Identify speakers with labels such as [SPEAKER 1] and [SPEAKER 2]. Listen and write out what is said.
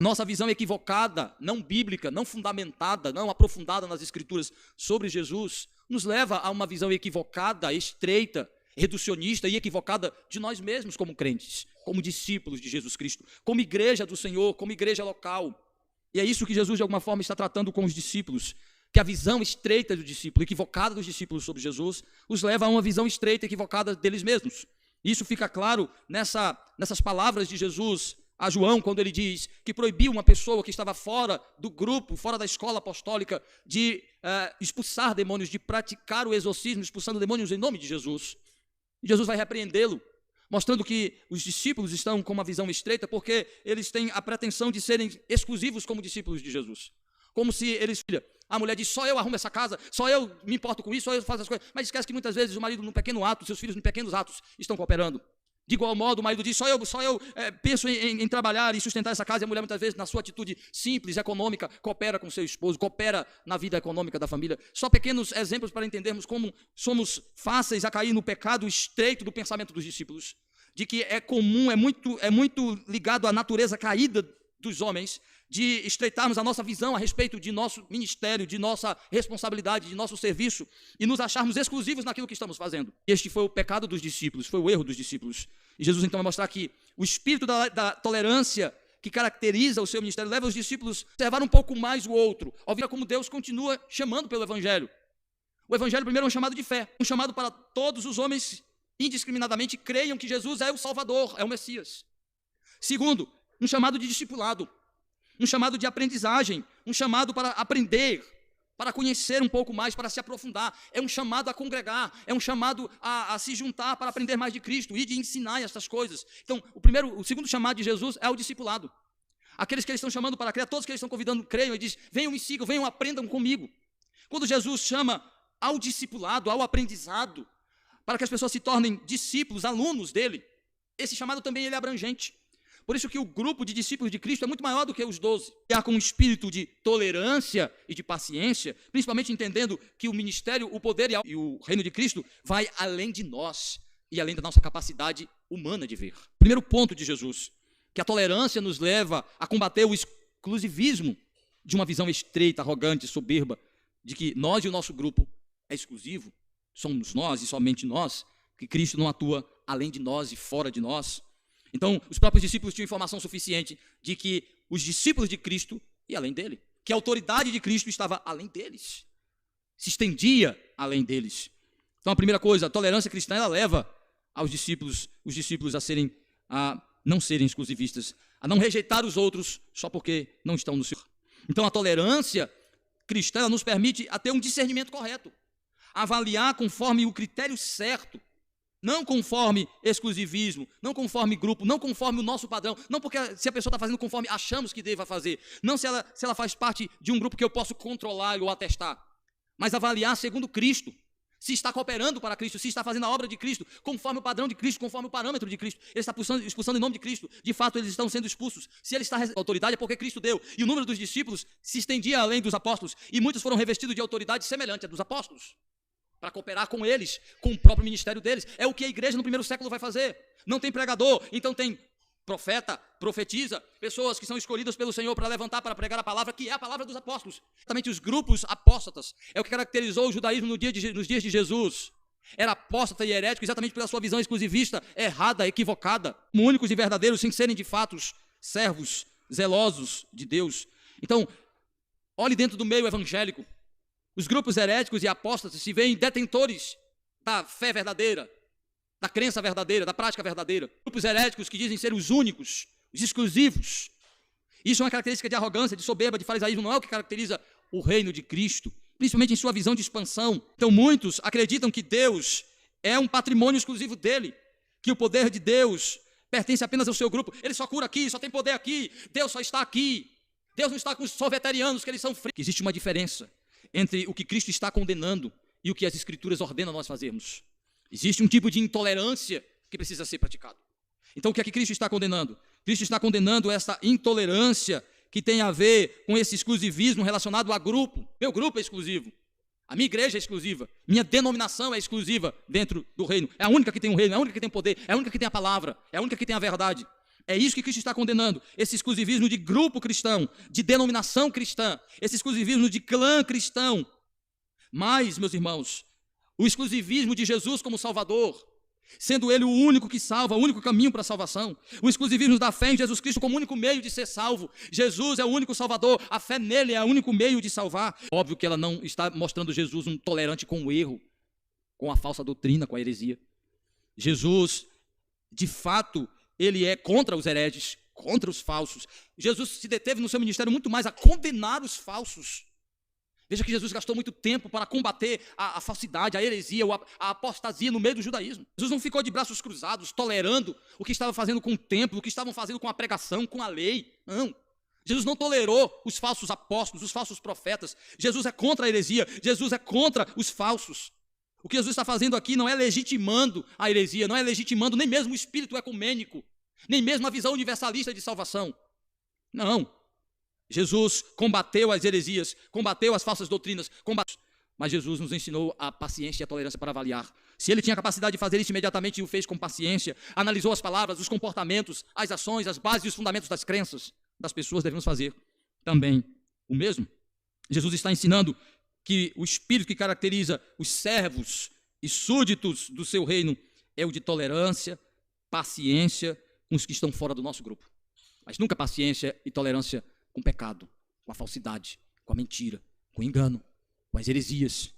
[SPEAKER 1] Nossa visão equivocada, não bíblica, não fundamentada, não aprofundada nas Escrituras sobre Jesus, nos leva a uma visão equivocada, estreita, reducionista e equivocada de nós mesmos como crentes, como discípulos de Jesus Cristo, como igreja do Senhor, como igreja local. E é isso que Jesus, de alguma forma, está tratando com os discípulos, que a visão estreita do discípulo, equivocada dos discípulos sobre Jesus, os leva a uma visão estreita, equivocada deles mesmos. Isso fica claro nessas palavras de Jesus a João, quando ele diz que proibiu uma pessoa que estava fora do grupo, fora da escola apostólica, de expulsar demônios, de praticar o exorcismo, expulsando demônios em nome de Jesus. E Jesus vai repreendê-lo, mostrando que os discípulos estão com uma visão estreita porque eles têm a pretensão de serem exclusivos como discípulos de Jesus. Como se eles... A mulher diz, só eu arrumo essa casa, só eu me importo com isso, só eu faço as coisas. Mas esquece que muitas vezes o marido, num pequeno ato, seus filhos, em pequenos atos, estão cooperando. De igual modo, o marido diz, só eu penso em trabalhar e sustentar essa casa, e a mulher muitas vezes, na sua atitude simples, econômica, coopera com seu esposo, coopera na vida econômica da família. Só pequenos exemplos para entendermos como somos fáceis a cair no pecado estreito do pensamento dos discípulos, de que é comum, é muito ligado à natureza caída dos homens, de estreitarmos a nossa visão a respeito de nosso ministério, de nossa responsabilidade, de nosso serviço, e nos acharmos exclusivos naquilo que estamos fazendo. Este foi o pecado dos discípulos, foi o erro dos discípulos. E Jesus então vai mostrar que o espírito da tolerância que caracteriza o seu ministério leva os discípulos a observar um pouco mais o outro, a ver como Deus continua chamando pelo Evangelho. O Evangelho primeiro é um chamado de fé, um chamado para todos os homens indiscriminadamente creiam que Jesus é o Salvador, é o Messias. Segundo, um chamado de discipulado, um chamado de aprendizagem, um chamado para aprender, para conhecer um pouco mais, para se aprofundar. É um chamado a congregar, é um chamado a se juntar para aprender mais de Cristo e de ensinar essas coisas. Então, o segundo chamado de Jesus é o discipulado. Aqueles que eles estão chamando para crer, todos que eles estão convidando, creiam e diz, venham me sigam, venham aprendam comigo. Quando Jesus chama ao discipulado, ao aprendizado, para que as pessoas se tornem discípulos, alunos dele, esse chamado também ele é abrangente. Por isso que o grupo de discípulos de Cristo é muito maior do que os 12. E há com um espírito de tolerância e de paciência, principalmente entendendo que o ministério, o poder e o reino de Cristo vai além de nós e além da nossa capacidade humana de ver. Primeiro ponto de Jesus, que a tolerância nos leva a combater o exclusivismo de uma visão estreita, arrogante, soberba, de que nós e o nosso grupo é exclusivo, somos nós e somente nós, que Cristo não atua além de nós e fora de nós. Então, os próprios discípulos tinham informação suficiente de que os discípulos de Cristo iam além dele, que a autoridade de Cristo estava além deles, se estendia além deles. Então, a primeira coisa, a tolerância cristã, ela leva os discípulos a não serem exclusivistas, a não rejeitar os outros só porque não estão no Senhor. Então, a tolerância cristã ela nos permite a ter um discernimento correto, a avaliar conforme o critério certo, não conforme exclusivismo, não conforme grupo, não conforme o nosso padrão, não porque se a pessoa está fazendo conforme achamos que deva fazer, não se ela faz parte de um grupo que eu posso controlar ou atestar, mas avaliar segundo Cristo, se está cooperando para Cristo, se está fazendo a obra de Cristo, conforme o padrão de Cristo, conforme o parâmetro de Cristo, ele está expulsando em nome de Cristo, de fato eles estão sendo expulsos, se ele está recebendo autoridade é porque Cristo deu, e o número dos discípulos se estendia além dos apóstolos, e muitos foram revestidos de autoridade semelhante à dos apóstolos, para cooperar com eles, com o próprio ministério deles. É o que a igreja no primeiro século vai fazer. Não tem pregador, então tem profeta, profetiza, pessoas que são escolhidas pelo Senhor para levantar, para pregar a palavra, que é a palavra dos apóstolos. Exatamente os grupos apóstatas. É o que caracterizou o judaísmo nos dias de Jesus. Era apóstata e herético exatamente pela sua visão exclusivista, errada, equivocada, únicos e verdadeiros, sem serem de fatos servos, zelosos de Deus. Então, olhe dentro do meio evangélico. Os grupos heréticos e apóstatas se veem detentores da fé verdadeira, da crença verdadeira, da prática verdadeira. Grupos heréticos que dizem ser os únicos, os exclusivos. Isso é uma característica de arrogância, de soberba, de farisaísmo, não é o que caracteriza o reino de Cristo, principalmente em sua visão de expansão. Então muitos acreditam que Deus é um patrimônio exclusivo dele, que o poder de Deus pertence apenas ao seu grupo. Ele só cura aqui, só tem poder aqui, Deus só está aqui. Deus não está com os soveterianos, que eles são frios. Existe uma diferença entre o que Cristo está condenando e o que as Escrituras ordenam nós fazermos. Existe um tipo de intolerância que precisa ser praticado. Então, o que é que Cristo está condenando? Cristo está condenando essa intolerância que tem a ver com esse exclusivismo relacionado a grupo. Meu grupo é exclusivo. A minha igreja é exclusiva. Minha denominação é exclusiva dentro do reino. É a única que tem o reino, é a única que tem o poder, é a única que tem a palavra, é a única que tem a verdade. É isso que Cristo está condenando, esse exclusivismo de grupo cristão, de denominação cristã, esse exclusivismo de clã cristão. Mas, meus irmãos, o exclusivismo de Jesus como Salvador, sendo Ele o único que salva, o único caminho para a salvação, o exclusivismo da fé em Jesus Cristo como único meio de ser salvo. Jesus é o único Salvador, a fé nele é o único meio de salvar. Óbvio que ela não está mostrando Jesus um tolerante com o erro, com a falsa doutrina, com a heresia. Jesus, de fato, ele é contra os hereges, contra os falsos. Jesus se deteve no seu ministério muito mais a condenar os falsos. Veja que Jesus gastou muito tempo para combater a falsidade, a heresia, a apostasia no meio do judaísmo. Jesus não ficou de braços cruzados, tolerando o que estava fazendo com o templo, o que estavam fazendo com a pregação, com a lei. Não. Jesus não tolerou os falsos apóstolos, os falsos profetas. Jesus é contra a heresia, Jesus é contra os falsos. O que Jesus está fazendo aqui não é legitimando a heresia, não é legitimando nem mesmo o espírito ecumênico, nem mesmo a visão universalista de salvação. Não. Jesus combateu as heresias, combateu as falsas doutrinas, mas Jesus nos ensinou a paciência e a tolerância para avaliar. Se ele tinha a capacidade de fazer isso imediatamente, o fez com paciência, analisou as palavras, os comportamentos, as ações, as bases e os fundamentos das crenças das pessoas, devemos fazer também o mesmo. Jesus está ensinando que o espírito que caracteriza os servos e súditos do seu reino é o de tolerância, paciência com os que estão fora do nosso grupo. Mas nunca paciência e tolerância com o pecado, com a falsidade, com a mentira, com o engano, com as heresias.